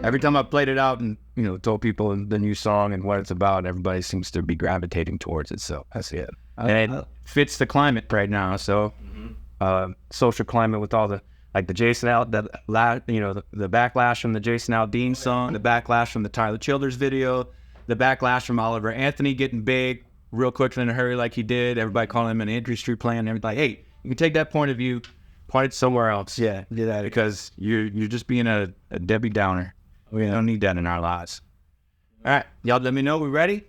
every time I played it out and, you know, told people the new song and what it's about, everybody seems to be gravitating towards it. So that's it. And it fits the climate right now. So social climate with all the, like the Jason Al, the backlash from the Jason Aldean song, the backlash from the Tyler Childers video, the backlash from Oliver Anthony getting big real quick in a hurry like he did. Everybody calling him an industry plan and everything. Like, hey, you can take that point of view, point it somewhere else. Yeah, do that. Because you're just being a Debbie Downer. We don't need that in our lives. All right, y'all let me know. We ready?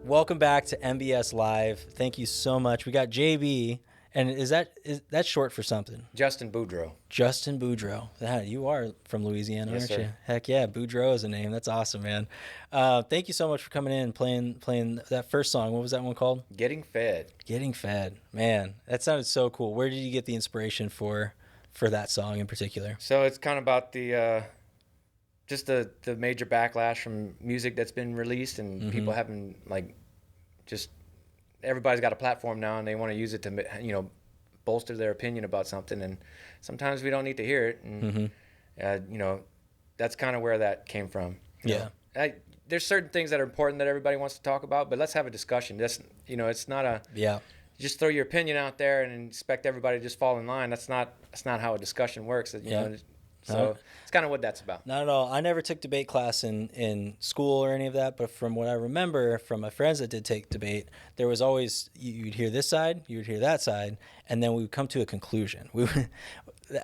Welcome back to MBS Live. Thank you so much. We got JB, and is that short for something? Justin Boudreaux. Justin Boudreaux. You are from Louisiana, yes, aren't sir. you? Heck yeah, Boudreaux is a name. That's awesome, man. Thank you so much for coming in and playing that first song. What was that one called? Getting Fed. Getting Fed. Man, that sounded so cool. Where did you get the inspiration for that song in particular? So it's kind of about the just the major backlash from music that's been released and people having just everybody's got a platform now and they want to use it to bolster their opinion about something, and sometimes we don't need to hear it, and that's kind of where that came from. There's certain things that are important that everybody wants to talk about, but let's have a discussion. It's not a just throw your opinion out there and expect everybody to just fall in line. That's not how a discussion works. So it's kind of what that's about. Not at all. I never took debate class in school or any of that, but from what I remember from my friends that did take debate, there was always, you'd hear this side, you would hear that side, and then we would come to a conclusion.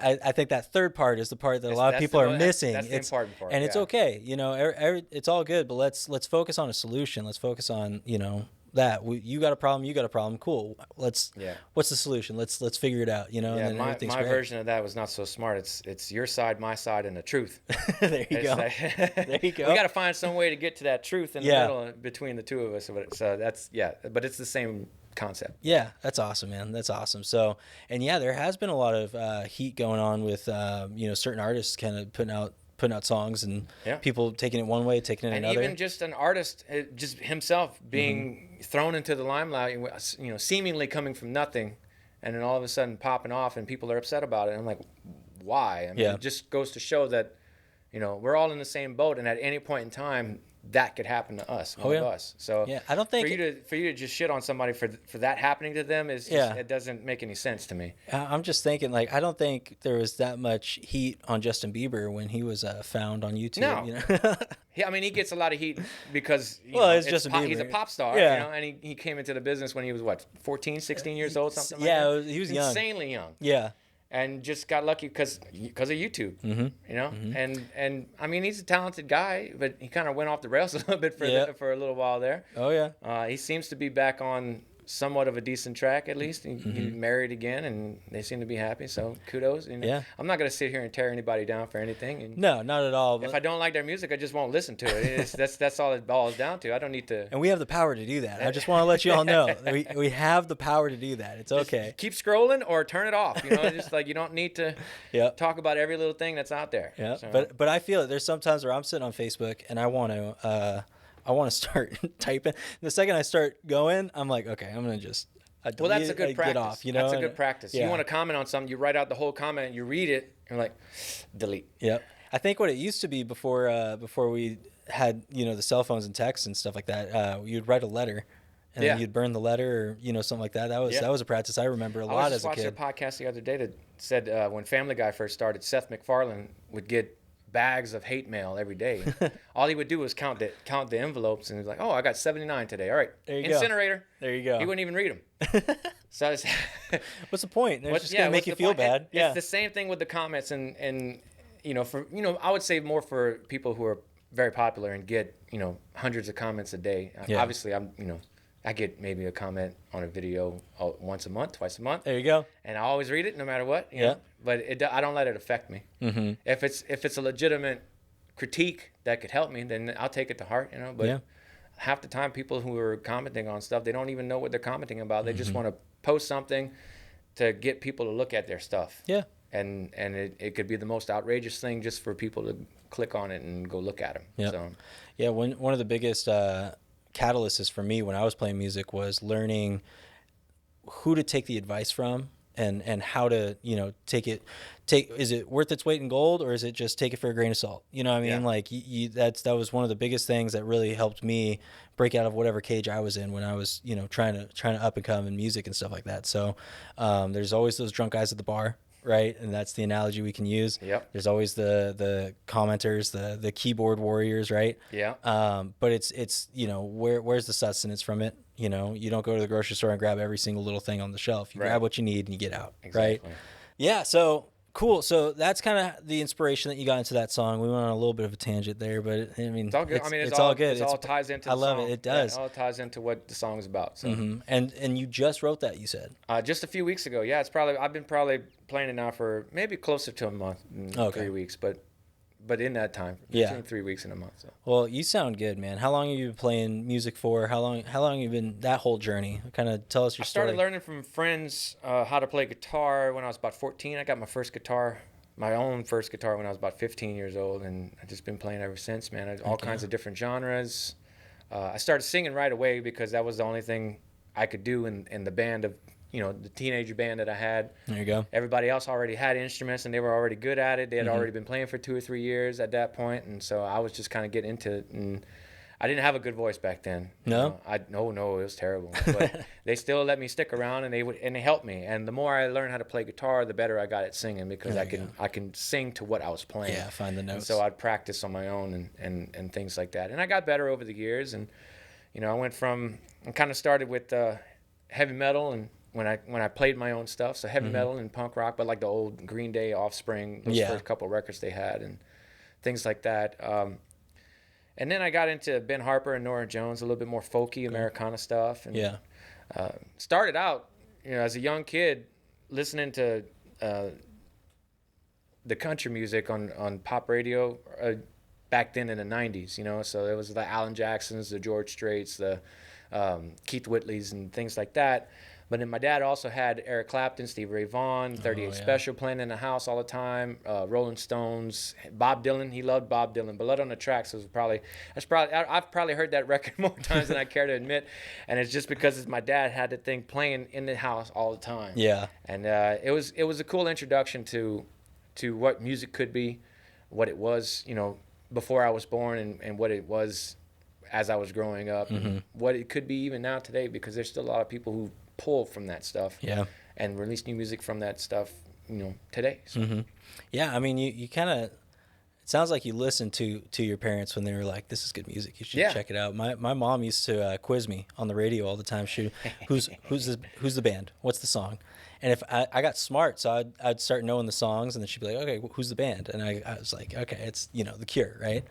I think that third part is the part that a lot of people are missing. That's the important part. And it's okay. You know, it's all good, but let's focus on a solution. Let's focus on, you know, that you got a problem. Cool. What's the solution? Let's figure it out, you know? Yeah, and then my version of that was not so smart. It's your side, my side, and the truth. There you go. There you go. We got to find some way to get to that truth in the middle between the two of us. So that's, but it's the same concept. Yeah, that's awesome, man. That's awesome. So, and yeah, there has been a lot of heat going on with, you know, certain artists kind of putting out songs and people taking it one way, taking it another. And even just an artist, just himself being thrown into the limelight, you know, seemingly coming from nothing, and then all of a sudden popping off, and people are upset about it. And I'm like, why? I mean, it just goes to show that, you know, we're all in the same boat, and at any point in time, that could happen to us, one of us. So I don't think for you to just shit on somebody for that happening to them is just, it doesn't make any sense to me. I'm just thinking, like, I don't think there was that much heat on Justin Bieber when he was found on YouTube. No. You know? I mean, he gets a lot of heat because it's Justin Bieber. He's a pop star, you know, and he came into the business when he was, 14, 16 years old, something like that? Yeah, he was young. Insanely young. Yeah. And just got lucky because of YouTube, you know. And I mean, he's a talented guy, but he kind of went off the rails a little bit for a little while there. Oh yeah. He seems to be back on somewhat of a decent track, at least. He married again, and they seem to be happy. So kudos. You know, I'm not gonna sit here and tear anybody down for anything. And no, not at all. If I don't like their music, I just won't listen to it. That's all it boils down to. I don't need to. And we have the power to do that. I just want to let you all know we have the power to do that. It's okay. Just keep scrolling or turn it off. You know, just like you don't need to talk about every little thing that's out there. Yeah. So. But I feel it. There's sometimes where I'm sitting on Facebook and I want to start typing. The second I start going, I'm like, okay, I'm gonna just. Well, that's a good practice. Get off, you know? That's a good practice. You want to comment on something, you write out the whole comment, you read it, you're like, delete. Yep. I think what it used to be before we had, you know, the cell phones and texts and stuff like that, you'd write a letter and then you'd burn the letter or, you know, something like that. That was a practice I remember a lot as a kid. I was just watching a podcast the other day that said when Family Guy first started, Seth MacFarlane would get bags of hate mail every day. All he would do was count the envelopes, and he's like, "Oh, I got 79 today. All right, there you incinerator." Go. There you go. He wouldn't even read them. So it's what's the point? It's just gonna make you feel bad. It's the same thing with the comments, and you know, I would say more for people who are very popular and get, you know, hundreds of comments a day. Obviously, I get maybe a comment on a video once a month, twice a month. There you go. And I always read it no matter what. You know? But I don't let it affect me. Mm-hmm. If it's a legitimate critique that could help me, then I'll take it to heart. You know. But half the time, people who are commenting on stuff, they don't even know what they're commenting about. They just want to post something to get people to look at their stuff. Yeah. And it could be the most outrageous thing just for people to click on it and go look at them. Yeah. So. Yeah. One of the biggest catalysts for me when I was playing music was learning who to take the advice from and how to, you know, is it worth its weight in gold, or is it just take it for a grain of salt? You know what I mean? Like that was one of the biggest things that really helped me break out of whatever cage I was in when I was, you know, trying to up and come in music and stuff like that. So there's always those drunk guys at the bar, right? And that's the analogy we can use. Yep. There's always the commenters, the keyboard warriors, right? Yeah. But it's you know, where's the sustenance from it? You know, you don't go to the grocery store and grab every single little thing on the shelf. You grab what you need and you get out, right? Yeah. So cool. So that's kind of the inspiration that you got into that song. We went on a little bit of a tangent there, but I mean, it's all good. It's all good. It all ties into. I love song. It. It does. Yeah, it all ties into what the song is about. So. Mm-hmm. And you just wrote that, you said? Just a few weeks ago. Yeah, I've been playing it now for maybe closer to a month, 3 weeks, but in that time, between 3 weeks and a month. So. Well, you sound good, man. How long have you been playing music for? How long have you been that whole journey? Kind of tell us your story. I started learning from friends how to play guitar when I was about 14. I got my own first guitar when I was about 15 years old, and I've just been playing ever since, man. All kinds of different genres. I started singing right away because that was the only thing I could do in the band of, you know, the teenager band that I had. There you go. Everybody else already had instruments, and they were already good at it. They had already been playing for 2 or 3 years at that point, and so I was just kind of getting into it. And I didn't have a good voice back then. No? No, it was terrible. But they still let me stick around, and they helped me. And the more I learned how to play guitar, the better I got at singing, because I can sing to what I was playing. Yeah, find the notes. And so I'd practice on my own and things like that. And I got better over the years, and you know, I kind of started with heavy metal and when I played my own stuff, so heavy metal and punk rock, but like the old Green Day, Offspring, those first couple of records they had, and things like that. And then I got into Ben Harper and Norah Jones, a little bit more folky Americana stuff. And started out, as a young kid, listening to the country music on pop radio back then in the 90s, so there was the Alan Jacksons, the George Straits, the Keith Whitleys and things like that. But then my dad also had Eric Clapton, Stevie Ray Vaughan, 38 Special playing in the house all the time, Rolling Stones, Bob Dylan. He loved Bob Dylan. Blood on the Tracks I've probably heard that record more times than I care to admit, and it's just because my dad had the thing playing in the house all the time. Yeah. And it was a cool introduction to what music could be, what it was, before I was born, and what it was as I was growing up, and what it could be even now today, because there's still a lot of people who pull from that stuff and release new music from that stuff, today. So. Yeah, I mean, you kind of, it sounds like you listened to your parents when they were like, this is good music, you should check it out. My mom used to quiz me on the radio all the time. Who's the band? What's the song? And if I got smart, so I'd start knowing the songs, and then she'd be like, okay, who's the band? And I was like, okay, it's, The Cure, right?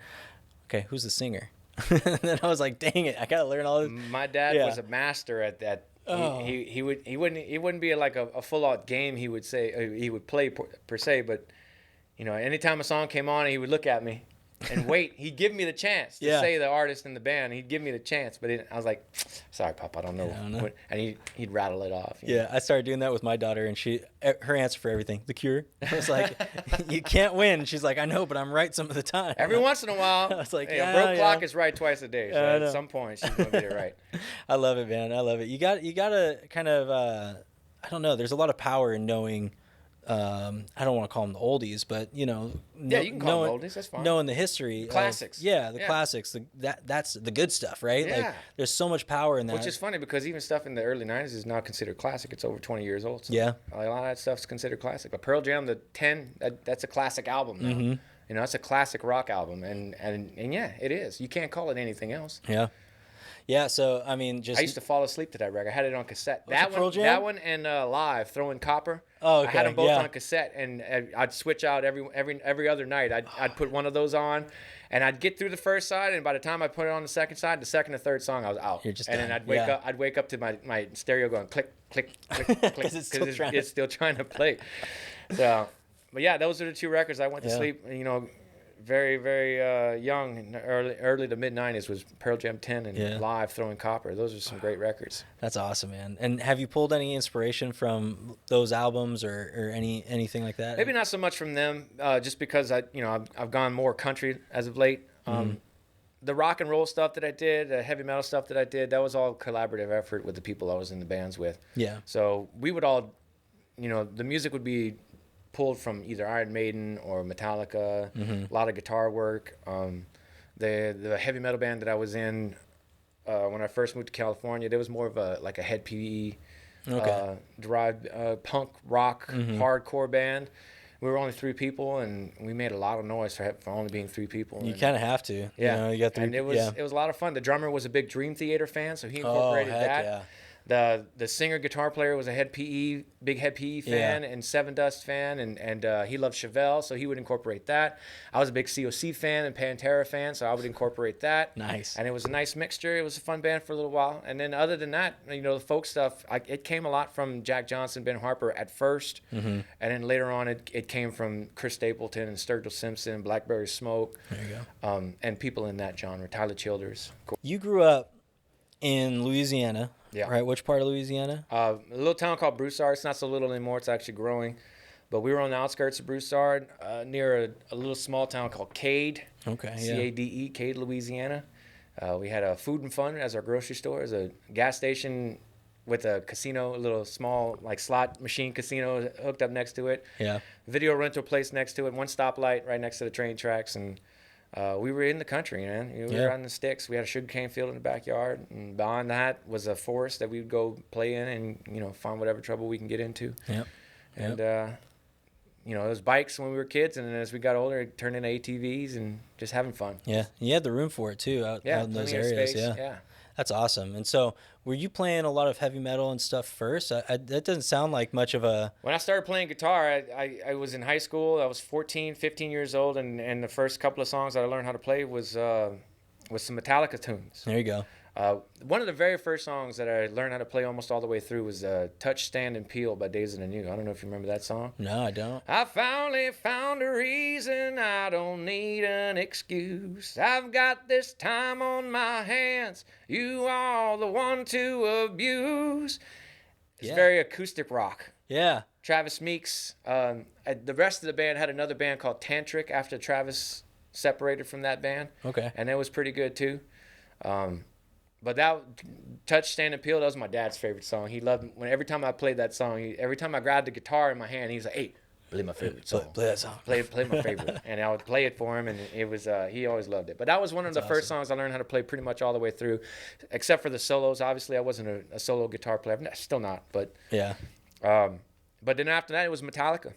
Okay, who's the singer? And then I was like, dang it, I got to learn all this. My dad was a master at that. Oh. He wouldn't be like a full out game. He would play per se, but anytime a song came on, he would look at me and wait. He'd give me the chance to say the artist in the band. He'd give me the chance, but I was like, sorry, Pop, I don't know. And he'd rattle it off. I started doing that with my daughter, and her answer for everything, The Cure. I was like, you can't win. She's like, I know, but I'm right some of the time. Every once in a while. I was like, a broke clock is right twice a day. So at some point, she's gonna get it right. I love it, man. I love it. You got to kind of, I don't know. There's a lot of power in knowing. I don't want to call them the oldies, but you can call them oldies. That's fine. Knowing the history, classics. Classics. That's the good stuff, right? Yeah. Like, there's so much power in that. Which is funny because even stuff in the early '90s is not considered classic. It's over 20 years old. So a lot of that stuff's considered classic. But Pearl Jam, the 10, that's a classic album now. That's a classic rock album, and yeah, it is. You can't call it anything else. Yeah. Yeah, so I mean, I used to fall asleep to that record. I had it on cassette. That one, and Live, Throwing Copper. Oh, okay. I had them both on cassette, and I'd switch out every other night. I'd put one of those on, and I'd get through the first side, and by the time I put it on the second side, the second or third song, I was out. You're just and done. then I'd wake up to my stereo going click, click, click, click, because it's still trying to play. So, but yeah, those are the two records I went to sleep. Very, very young, in early to mid 90s was Pearl Jam 10 and Live, Throwing Copper. Those are some great records. That's awesome, man. And have you pulled any inspiration from those albums or anything like that? Maybe not so much from them, just because I've gone more country as of late. The rock and roll stuff that I did, the heavy metal stuff that I did, that was all collaborative effort with the people I was in the bands with. Yeah. So we would all, the music would be pulled from either Iron Maiden or Metallica, a lot of guitar work. The heavy metal band that I was in when I first moved to California, there was more of a head PE derived punk rock hardcore band. We were only 3 people, and we made a lot of noise for only being 3 people. You kind of have to. Yeah, you got 3. And it was a lot of fun. The drummer was a big Dream Theater fan, so he incorporated that. Yeah. The singer guitar player was a big Head PE fan and Seven Dust fan, and he loved Chevelle, so he would incorporate that. I was a big COC fan and Pantera fan, so I would incorporate that. Nice. And it was a nice mixture. It was a fun band for a little while. And then other than that, the folk stuff, it came a lot from Jack Johnson, Ben Harper at first, and then later on it came from Chris Stapleton and Sturgill Simpson, Blackberry Smoke. There you go. And people in that genre, Tyler Childers. You grew up in Louisiana. Yeah. Right. Which part of Louisiana? A little town called Broussard. It's not so little anymore. It's actually growing. But we were on the outskirts of Broussard, near a little small town called Cade. Okay. Cade, Cade, Louisiana. We had a Food and Fun as our grocery store. It was a gas station with a casino, a little small slot machine casino hooked up next to it. Yeah. Video rental place next to it. One stoplight right next to the train tracks, and we were in the country, man. We were on the sticks. We had a sugarcane field in the backyard, and behind that was a forest that we would go play in and find whatever trouble we can get into. Yep. And it was bikes when we were kids, and then as we got older, it turned into ATVs and just having fun. Yeah, you had the room for it too out in those areas. Yeah. That's awesome. And so, were you playing a lot of heavy metal and stuff first? That doesn't sound like much of a... When I started playing guitar, I was in high school. I was 14, 15 years old, and the first couple of songs that I learned how to play was some Metallica tunes. There you go. One of the very first songs that I learned how to play almost all the way through was Touch, Stand, and Peel by Days of the New. I don't know if you remember that song. No, I don't. I finally found a reason, I don't need an excuse. I've got this time on my hands, you are the one to abuse. It's very acoustic rock. Yeah. Travis Meeks. The rest of the band had another band called Tantric after Travis separated from that band. Okay. And it was pretty good too. But that Touch, Stand, and Peel, that was my dad's favorite song. He loved when every time I played that song, every time I grabbed the guitar in my hand, he was like, "Hey, play my favorite song. Play that song. Play my favorite." And I would play it for him, and it was he always loved it. But that was one of the first songs I learned how to play pretty much all the way through, except for the solos. Obviously, I wasn't a solo guitar player. Still not, but Yeah. But then after that, it was Metallica.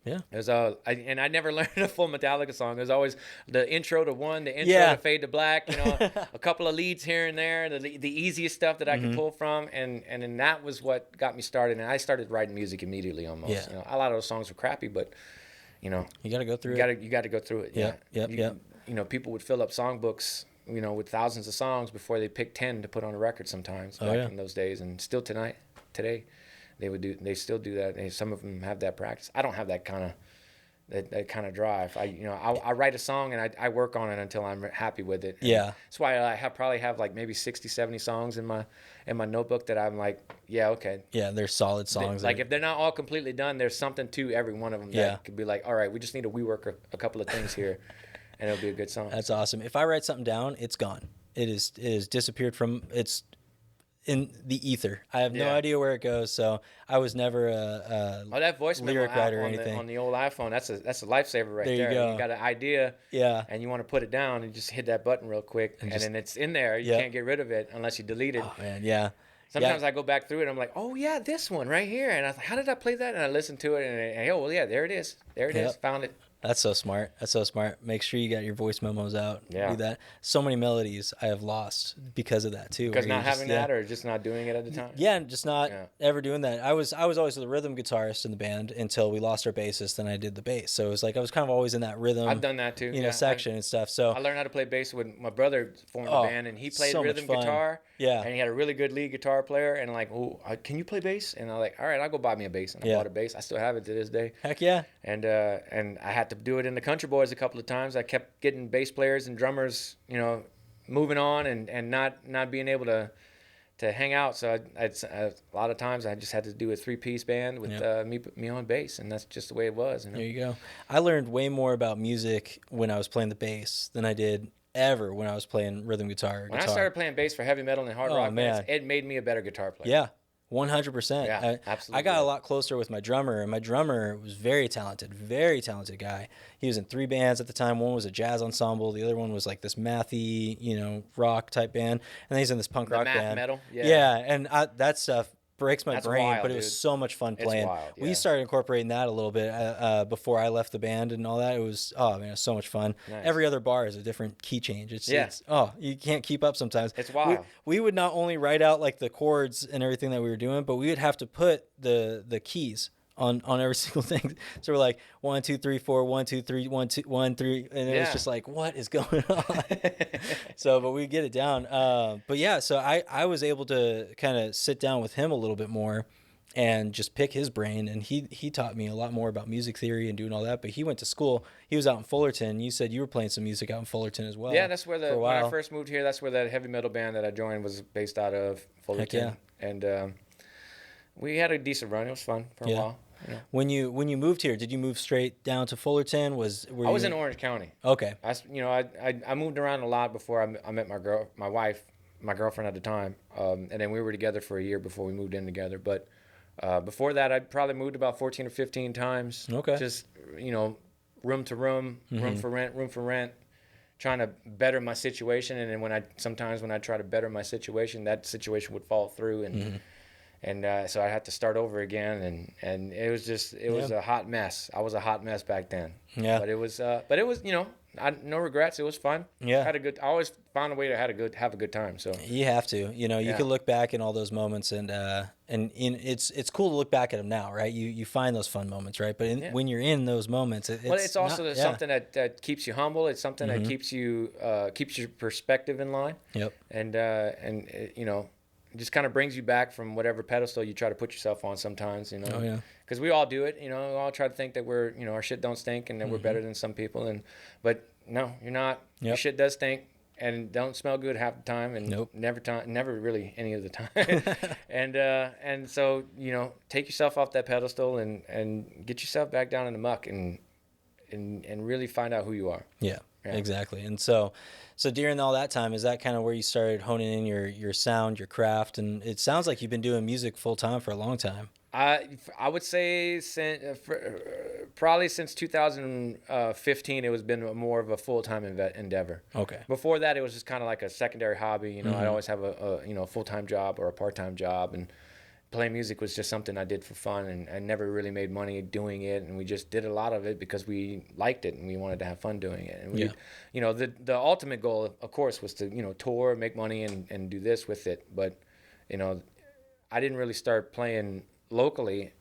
Yeah. It was I never learned a full Metallica song. It was always the intro to one, the intro to Fade to Black, a couple of leads here and there, the easiest stuff that I could pull from, and then that was what got me started. And I started writing music immediately almost. Yeah. A lot of those songs were crappy, but you got to go through it. You got to go through it. Yep. People would fill up songbooks, with thousands of songs before they picked 10 to put on a record sometimes back in those days, and still today. They still do that. Some of them have that practice. I don't have that kind of drive. I write a song and I work on it until I'm happy with it. And that's why I probably have like maybe 60, 70 songs in my notebook that I'm like, yeah, okay. Yeah, they're solid songs. If they're not all completely done, there's something to every one of them that could be like, all right, we just need to rework a couple of things here, and it'll be a good song. That's awesome. If I write something down, it's gone. It is disappeared from it's in the ether. I have no idea where it goes, so I was never a that voice lyric memo writer or app anything. on the old iPhone. That's a lifesaver right there. There you go. You got an idea, and you want to put it down, and just hit that button real quick, and then it's in there. You can't get rid of it unless you delete it. Oh man, yeah. Sometimes I go back through it, and I'm like, oh yeah, this one right here, and I was like, how did I play that? And I listen to it, and oh well, yeah, there it is, found it. That's so smart. Make sure you got your voice memos out. Yeah. Do that. So many melodies I have lost because of that too. Because not having that, or just not doing it at the time. Yeah, just not ever doing that. I was always the rhythm guitarist in the band until we lost our bassist, and I did the bass. So it was like I was kind of always in that rhythm. I've done that too. Section and stuff. So I learned how to play bass when my brother formed a band, and he played rhythm guitar. Yeah. And he had a really good lead guitar player, and like, oh, can you play bass? And I'm like, all right, I'll go buy me a bass. And I bought a bass. I still have it to this day. Heck yeah. And I had to do it in the Country Boys a couple of times. I kept getting bass players and drummers, moving on and not being able to hang out. So a lot of times I just had to do a 3-piece band with me on bass, and that's just the way it was. There you go. I learned way more about music when I was playing the bass than I did ever when I was playing rhythm guitar. When I started playing bass for heavy metal and hard rock bands, it made me a better guitar player. Yeah. 100%. Yeah, absolutely. I got a lot closer with my drummer, and my drummer was very talented guy. He was in 3 bands at the time. One was a jazz ensemble. The other one was like this mathy, rock type band. And then he's in this punk rock band. Metal. Yeah, and that stuff breaks my brain, wild, but it was so much fun playing. It's wild, We started incorporating that a little bit before I left the band and all that. It was, it was so much fun. Nice. Every other bar is a different key change. It's you can't keep up sometimes. It's wild. We would not only write out like the chords and everything that we were doing, but we would have to put the keys on every single thing. So we're like 1, 2, 3, 4, 1, 2, 3, 1, 2, 1, 3, and it was just like, what is going on? But we get it down. So I was able to kind of sit down with him a little bit more and just pick his brain, and he taught me a lot more about music theory and doing all that. But he went to school. He was out in Fullerton. You said you were playing some music out in Fullerton as well. Yeah, that's where when I first moved here, that's where that heavy metal band that I joined was based out of, Fullerton. Heck yeah. And we had a decent run. It was fun for a while. Yeah. When you moved here, did you move straight down to Fullerton? I was in Orange County. Okay. I moved around a lot before I met my wife, my girlfriend at the time, and then we were together for a year before we moved in together. But before that, I probably moved about 14 or 15 times. Okay. Just room to room, room for rent, trying to better my situation. And then sometimes when I try to better my situation, that situation would fall through and. And so I had to start over again, and it was a hot mess. I was a hot mess back then. Yeah. But it was no regrets. It was fun. Yeah. I always found a way to have a good time. So you have to, you can look back in all those moments and it's cool to look back at them now, right? You find those fun moments, right? But when you're in those moments, it's also something that keeps you humble. It's something that keeps your perspective in line. Yep. And it just kind of brings you back from whatever pedestal you try to put yourself on sometimes, Oh, yeah. Because we all do it, we all try to think that we're, our shit don't stink and that we're better than some people. But no, you're not. Yep. Your shit does stink and don't smell good half the time and never really any of the time. And so, take yourself off that pedestal and get yourself back down in the muck and really find out who you are. Yeah. Exactly. And so during all that time, is that kind of where you started honing in your sound, your craft? And it sounds like you've been doing music full time for a long time. I would say probably since 2015, it was been more of a full-time endeavor. Okay. Before that, it was just kind of like a secondary hobby. I'd always have a full-time job or a part-time job, and playing music was just something I did for fun, and I never really made money doing it, and we just did a lot of it because we liked it and we wanted to have fun doing it. And the ultimate goal, of course, was to tour, make money, and do this with it. But I didn't really start playing locally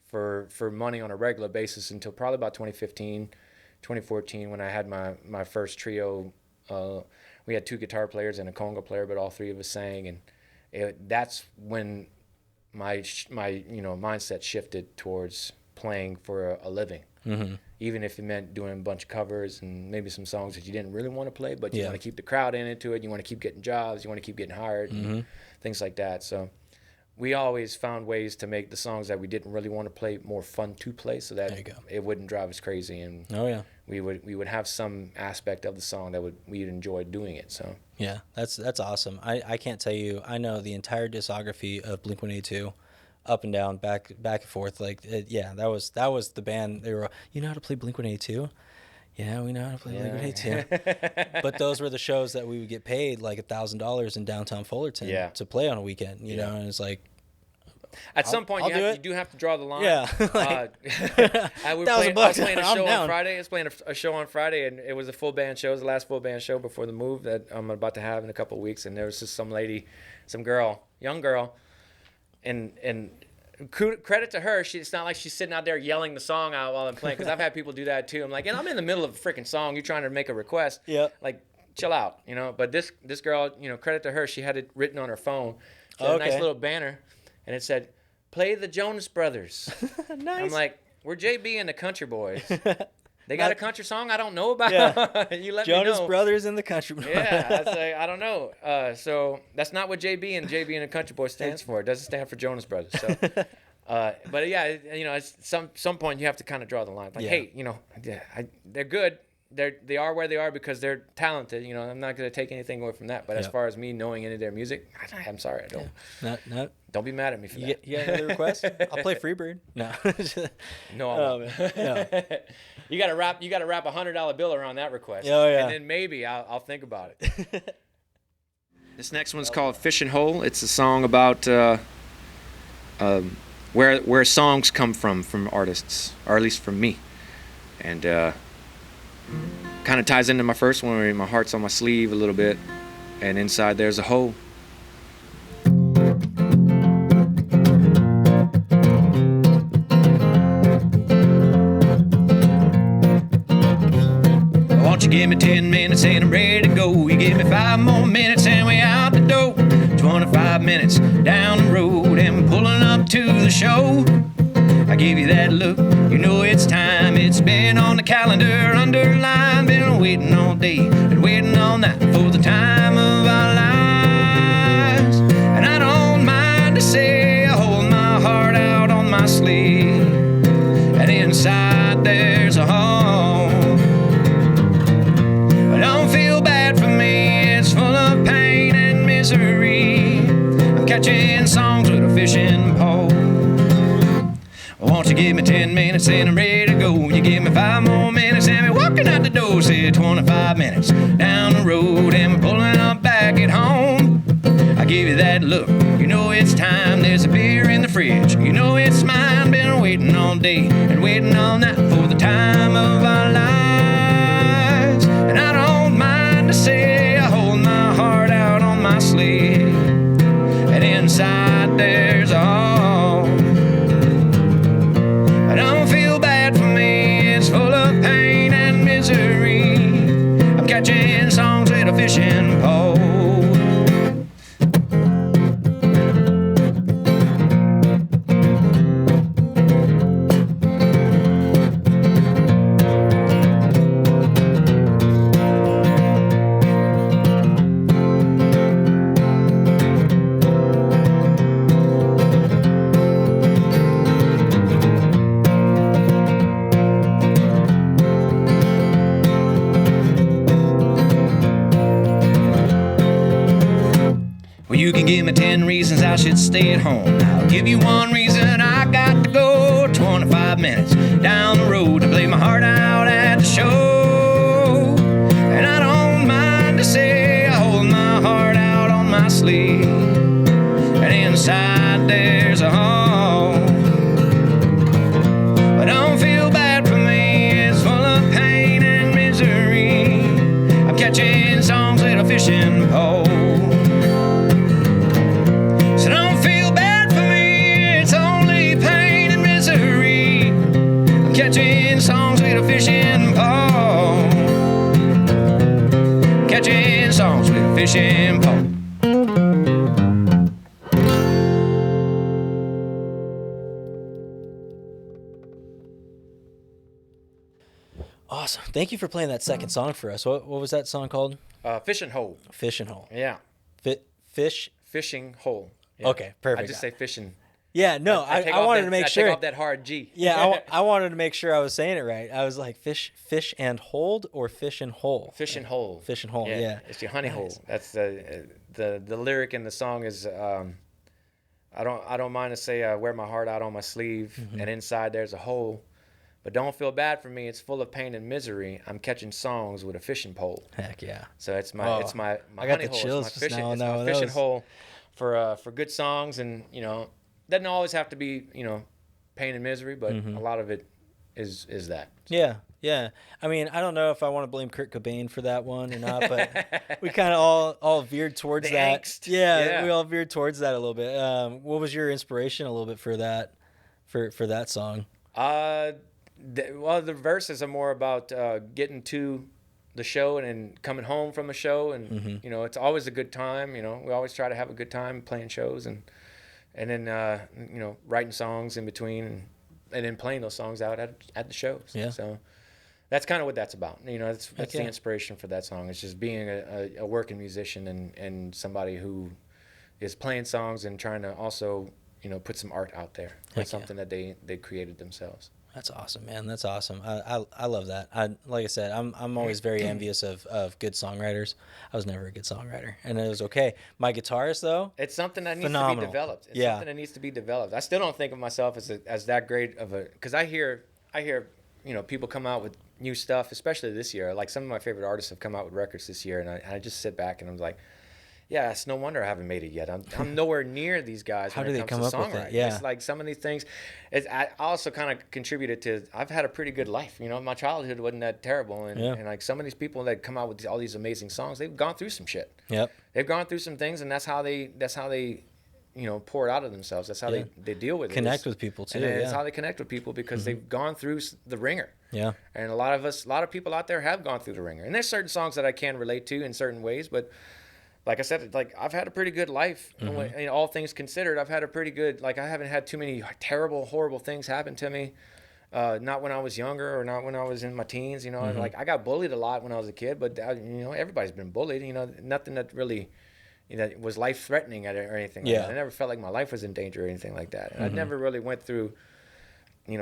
for money on a regular basis until probably about 2015, 2014, when I had my first trio. We had 2 guitar players and a conga player, but all 3 of us sang, and that's when my mindset shifted towards playing for a living. Mm-hmm. Even if it meant doing a bunch of covers and maybe some songs that you didn't really want to play, but you want to keep the crowd into it, you want to keep getting jobs, you want to keep getting hired, and things like that. So we always found ways to make the songs that we didn't really want to play more fun to play, so that it wouldn't drive us crazy, and we would have some aspect of the song that we'd enjoy doing it. So yeah, that's awesome. I can't tell you, I know the entire discography of Blink-182 up and down, back and forth. That was the band. They were, you know how to play Blink-182? Yeah, we know how to play Blink-182. But those were the shows that we would get paid like $1,000 in downtown Fullerton to play on a weekend, you know, and it's like, at some point, you do have to draw the line. Yeah. I was playing a show on Friday. I was playing a show on Friday, and it was a full band show. It was the last full band show before the move that I'm about to have in a couple of weeks. And there was just some lady, young girl, and credit to her. It's not like she's sitting out there yelling the song out while I'm playing, because I've had people do that too. I'm like, and I'm in the middle of a freaking song. You're trying to make a request. Yeah. Like, chill out, But this girl, credit to her. She had it written on her phone. She had a nice little banner. And it said, "Play the Jonas Brothers." Nice. I'm like, we're JB and the Country Boys. They got a country song I don't know about. You let Jonas me know. Brothers and the Country Boys. Yeah, I don't know. So that's not what JB and the Country Boys stands for. It doesn't stand for Jonas Brothers. So, but yeah, it's some point you have to kind of draw the line. Like, hey, they're good. They are where they are because they're talented. I'm not going to take anything away from that. But as far as me knowing any of their music, I'm sorry, I don't. Don't be mad at me for that. You got another request? I'll play Freebird. No. No, I won't. No. You got to wrap a $100 bill around that request. Oh yeah. And then maybe I'll think about it. This next one's called "Fish and Hole." It's a song about where songs come from artists, or at least from me, and kind of ties into my first one, where my heart's on my sleeve a little bit, and inside there's a hole. Won't you give me 10 minutes and I'm ready to go? You give me 5 more minutes and we out the door. 25 minutes down the road and pulling up to the show. I give you that look, you know it's time. It's been on the calendar, underlined. Been waiting all day and waiting all night for the time of our lives. And I don't mind to say I hold my heart out on my sleeve, and inside there's a home. But don't feel bad for me, it's full of pain and misery. I'm catching songs with a fishing pole. Won't you give me 10 minutes and I'm ready to go? You give me 5 more minutes and we're walking out the door. Say 25 minutes down the road and we're pulling up back at home. I give you that look, you know it's time. There's a beer in the fridge, you know it's mine. Been waiting all day and waiting all night for the time of our lives. fishing pole. Well, you can give me 10 reasons I should stay at home. I'll give you one reason I got to go 25 minutes down the road to play my heart out at the show. And I don't mind to say I hold my heart out on my sleeve, and inside there's a hole. But don't feel bad for me, it's full of pain and misery. I'm catching songs with a fishing pole. Catching songs with a fishing pole. Catching songs with a fishing pole. Awesome. Thank you for playing that second song for us. What was that song called? Fishing hole. Fishing hole. Yeah. Fish? Fishing hole. Yeah. Okay, perfect. I just say fishing. Yeah, no, I wanted to make sure. I take off that hard G. Yeah, I wanted to make sure I was saying it right. I was like, fish and hold, or fish and hole? Fish and hole. Fish and hole, yeah. It's your honey Nice. hole. That's the lyric in the song is, I don't mind to say I wear my heart out on my sleeve, and inside there's a hole. But don't feel bad for me. It's full of pain and misery. I'm catching songs with a fishing pole. Heck yeah. So it's my I got honey the hole. chills It's just now. it's my fishing hole for good songs, and doesn't always have to be pain and misery, but a lot of it is that. Yeah, yeah. I mean, I don't know if I want to blame Kurt Cobain for that one or not, but we kind of all veered towards The that. angst. Yeah, we all veered towards that a little bit. What was your inspiration a little bit for that, for that song? The verses are more about getting to the show and then coming home from a show, and it's always a good time. We always try to have a good time playing shows, and then writing songs in between, and then playing those songs out at the shows. Yeah. So that's kind of what that's about. That's yeah. the inspiration for that song. It's just being a working musician and somebody who is playing songs and trying to also put some art out there. That's something that they created themselves. That's awesome, man. That's awesome. I love that. Like I said, I'm always very envious of good songwriters. I was never a good songwriter, and it was okay. My guitarist, though, it's something that needs phenomenal. to be developed. It's Yeah. something that needs to be developed. I still don't think of myself as that great of a, because I hear people come out with new stuff, especially this year. Like some of my favorite artists have come out with records this year, and I just sit back and I'm like, yeah, it's no wonder I haven't made it yet. I'm nowhere near these guys. How when do it they comes come to up with it? songwriting. Yeah. It's like some of these things. I also kind of contributed to. I've had a pretty good life. My childhood wasn't that terrible, and like some of these people that come out with all these amazing songs, they've gone through some shit. Yep. They've gone through some things, and that's how they pour it out of themselves. That's how they deal with it. Connect with people too. And Yeah. it's how they connect with people because they've gone through the ringer. Yeah. And a lot of people out there have gone through the ringer. And there's certain songs that I can relate to in certain ways, but like I said, like I've had a pretty good life. All things considered, I've had a pretty good, like I haven't had too many terrible, horrible things happen to me. Not when I was younger or not when I was in my teens, like I got bullied a lot when I was a kid, but everybody's been bullied, nothing that really, was life threatening or anything. Like that. I never felt like my life was in danger or anything like that. And I never really went through,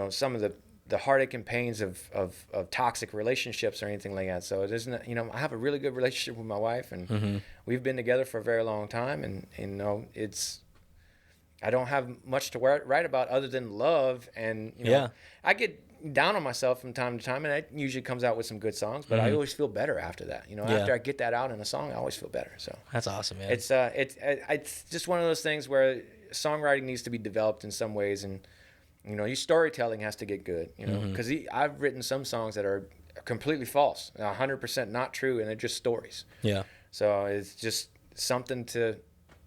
some of the heartache and pains of toxic relationships or anything like that. So it isn't, I have a really good relationship with my wife, and we've been together for a very long time. And I don't have much to write about other than love. And, I get down on myself from time to time, and it usually comes out with some good songs, but I always feel better after that. After I get that out in a song, I always feel better. So That's awesome, man. It's just one of those things where songwriting needs to be developed in some ways, and your storytelling has to get good, because I've written some songs that are completely false, 100% not true, and they're just stories. Yeah. So it's just something to,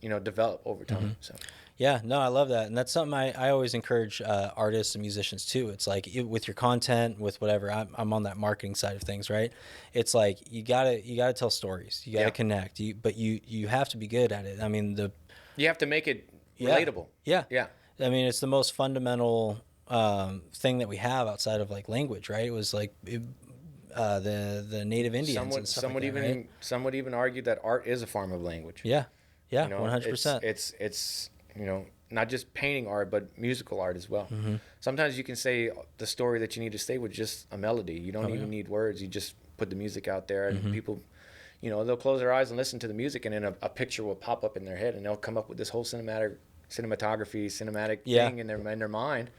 develop over time. So. Yeah, no, I love that. And that's something I always encourage artists and musicians too. It's like with your content, with whatever, I'm on that marketing side of things, right? It's like you gotta tell stories. You gotta connect. But you have to be good at it. I mean, you have to make it relatable. Yeah. Yeah. I mean, it's the most fundamental thing that we have outside of like language, right? It was like the native Indians and stuff like that, right? Some would even argue that art is a form of language. Yeah. Yeah, You know, 100%. It's not just painting art, but musical art as well. Mm-hmm. Sometimes you can say the story that you need to say with just a melody. You don't even need words. You just put the music out there, and Mm-hmm. people, they'll close their eyes and listen to the music, and then a picture will pop up in their head, and they'll come up with this whole cinematography, thing in their mind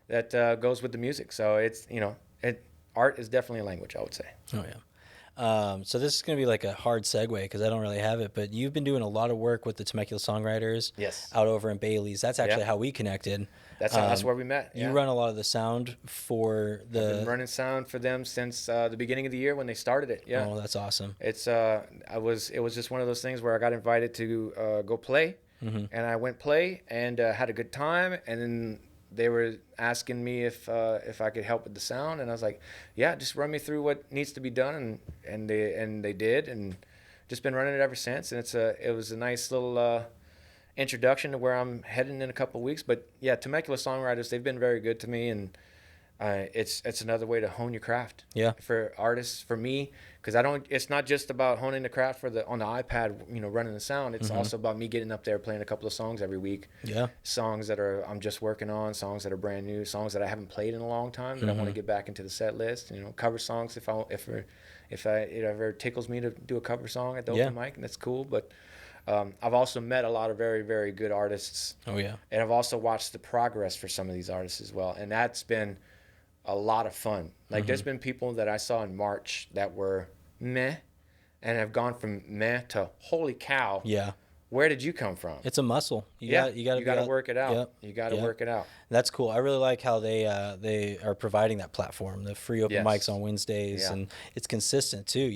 that goes with the music. So it's art is definitely a language, I would say. Oh yeah. So this is going to be like a hard segue because I don't really have it, but you've been doing a lot of work with the Temecula songwriters. Yes. Out over in Bailey's. That's actually how we connected. That's where we met. You run a lot of the sound for I've been running sound for them since the beginning of the year when they started it. Yeah. Oh, that's awesome. It's it was just one of those things where I got invited to go play, and I went play and had a good time, and then they were asking me if I could help with the sound, and I was like, yeah, just run me through what needs to be done, and they did, and just been running it ever since. And it was a nice little introduction to where I'm heading in a couple of weeks. But yeah, Temecula songwriters, they've been very good to me, and it's another way to hone your craft. Yeah. For artists, for me, because it's not just about honing the craft on the iPad, running the sound. It's also about me getting up there playing a couple of songs every week. Yeah. Songs that I'm just working on, songs that are brand new, songs that I haven't played in a long time that I want to get back into the set list. Cover songs if it ever tickles me to do a cover song at the open mic, and that's cool. But I've also met a lot of very, very good artists. Oh yeah. And I've also watched the progress for some of these artists as well, and that's been a lot of fun. Like there's been people that I saw in March that were meh and have gone from meh to holy cow. Yeah. Where did you come from? It's a muscle. You got to work it out. Yep. You got to work it out. That's cool. I really like how they are providing that platform, the free open mics on Wednesdays, and it's consistent too.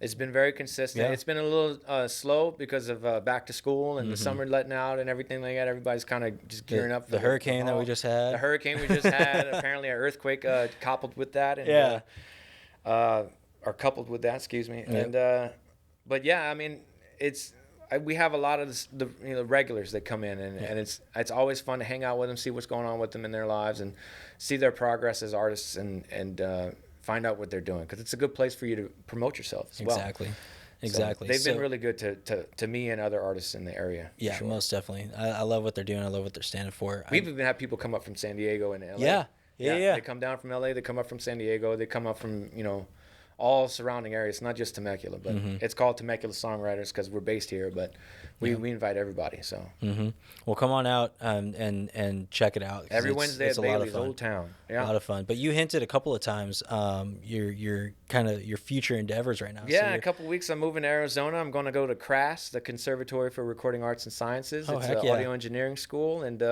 It's been very consistent. Yeah. It's been a little slow because of back to school and the summer letting out and everything like that. Everybody's kind of just gearing up for the hurricane that we just had. The hurricane we just had. Apparently, an earthquake coupled with that. And, or coupled with that. Excuse me. Yep. And but yeah, I mean, we have a lot of the regulars that come in, and it's always fun to hang out with them, see what's going on with them in their lives, and see their progress as artists, and find out what they're doing, because it's a good place for you to promote yourself as well. Exactly. So they've been really good to me and other artists in the area. Yeah, sure. Most definitely. I love what they're doing. I love what they're standing for. We've even had people come up from San Diego and LA. Yeah. They come down from LA. They come up from San Diego. They come up from all surrounding areas, not just Temecula, but it's called Temecula Songwriters because we're based here, but we invite everybody. So well, come on out and check it out. Every Wednesday at Bailey's Old Town. Yeah, a lot of fun. But you hinted a couple of times your kind of your future endeavors right now. Yeah, a couple of weeks I'm moving to Arizona. I'm going to go to CRAS, the Conservatory for Recording Arts and Sciences. It's an audio engineering school, and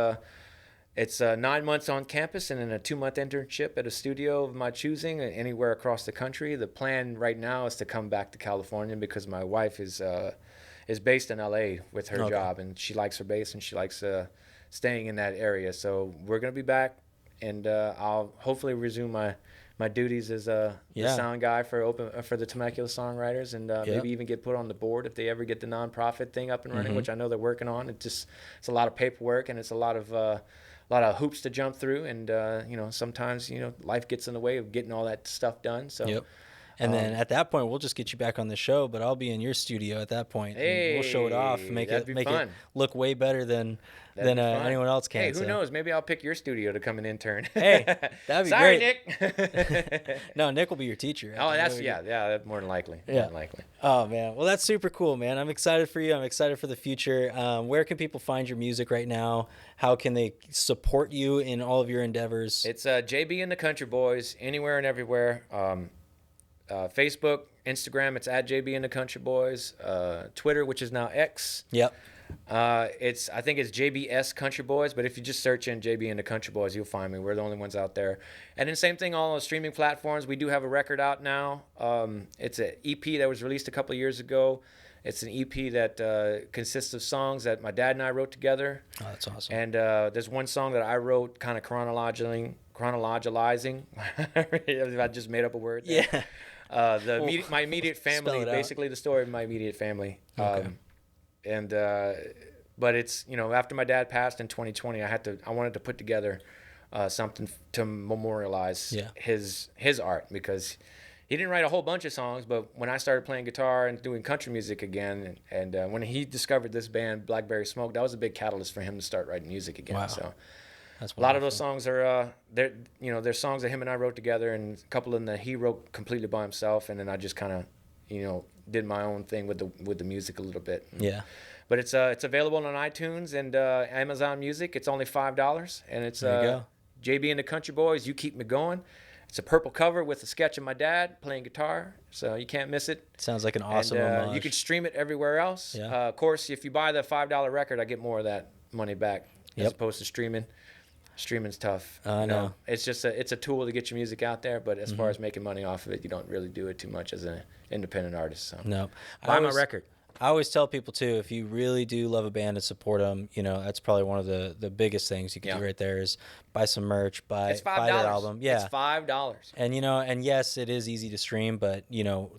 it's 9 months on campus and then a 2-month internship at a studio of my choosing anywhere across the country. The plan right now is to come back to California because my wife is based in LA with her job, and she likes her base and she likes staying in that area. So we're going to be back, and I'll hopefully resume my duties as the sound guy for the Temecula Songwriters, and maybe even get put on the board if they ever get the nonprofit thing up and running, which I know they're working on. It's a lot of paperwork, and it's a lot of hoops to jump through, and sometimes life gets in the way of getting all that stuff done. So and then at that point we'll just get you back on the show, but I'll be in your studio at that point. Hey, we'll show it off, make it look way better than anyone else can. Hey, who knows? Maybe I'll pick your studio to come and intern. Hey, that'd be Sorry, great. Nick. No, Nick will be your teacher. Oh, that's more than likely. Yeah. More than likely. Oh man, well that's super cool, man. I'm excited for you. I'm excited for the future. Where can people find your music right now? How can they support you in all of your endeavors? It's JB and the Country Boys, anywhere and everywhere. Facebook, Instagram, it's at JB and the Country Boys. Twitter, which is now X. Yep. I think it's JBS Country Boys, but if you just search in JB and the Country Boys, you'll find me. We're the only ones out there. And then same thing all on streaming platforms. We do have a record out now. It's an EP that was released a couple of years ago. It's an EP that consists of songs that my dad and I wrote together. Oh, that's awesome. And there's one song that I wrote kind of chronologizing. I just made up a word there. Yeah. My immediate family, basically the story of my immediate family. Okay. But it's, after my dad passed in 2020, I wanted to put together something to memorialize his art, because he didn't write a whole bunch of songs, but when I started playing guitar and doing country music again, and when he discovered this band, Blackberry Smoke, that was a big catalyst for him to start writing music again. Wow. So That's a lot of those songs are they're songs that him and I wrote together, and a couple of them that he wrote completely by himself, and then I just kind of did my own thing with the music a little bit. Yeah. But it's available on iTunes and Amazon Music. It's only $5, and it's There you go. JB and the Country Boys, You Keep Me Going. It's a purple cover with a sketch of my dad playing guitar, so you can't miss it. Sounds like an awesome And, homage. you can stream it everywhere else. Yeah. Of course, if you buy the $5 record, I get more of that money back as opposed to streaming. Streaming's tough. I know. It's just it's a tool to get your music out there, but as far as making money off of it, you don't really do it too much as an independent artist. So No. buy my record. I always tell people too, if you really do love a band and support them, that's probably one of the biggest things you can do right there is buy some merch, buy their album. Yeah. It's $5. And and yes, it is easy to stream, but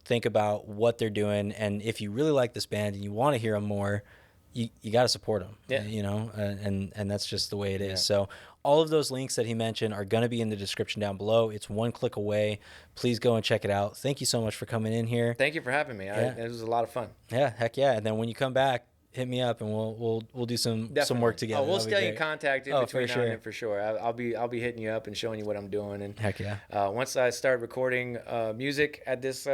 think about what they're doing, and if you really like this band and you want to hear them more, you got to support them. Yeah. And that's just the way it is. So all of those links that he mentioned are going to be in the description down below. It's one click away. Please go and check it out. Thank you so much for coming in here. Thank you for having me. It was a lot of fun. Yeah, heck yeah. And then when you come back, hit me up and we'll do some work together. Oh, we'll stay in contact in between now and then for sure. I'll be hitting you up and showing you what I'm doing. And heck yeah. Once I start recording music at this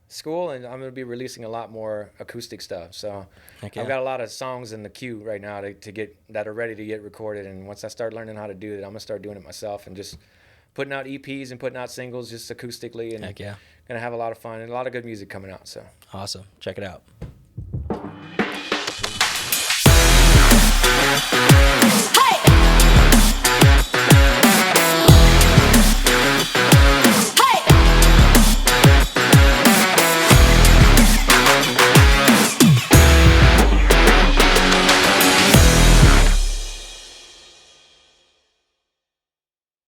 school, and I'm going to be releasing a lot more acoustic stuff. So I've got a lot of songs in the queue right now to get that are ready to get recorded. And once I start learning how to do it, I'm going to start doing it myself and just putting out EPs and putting out singles just acoustically. And heck yeah. Going to have a lot of fun and a lot of good music coming out. So awesome. Check it out.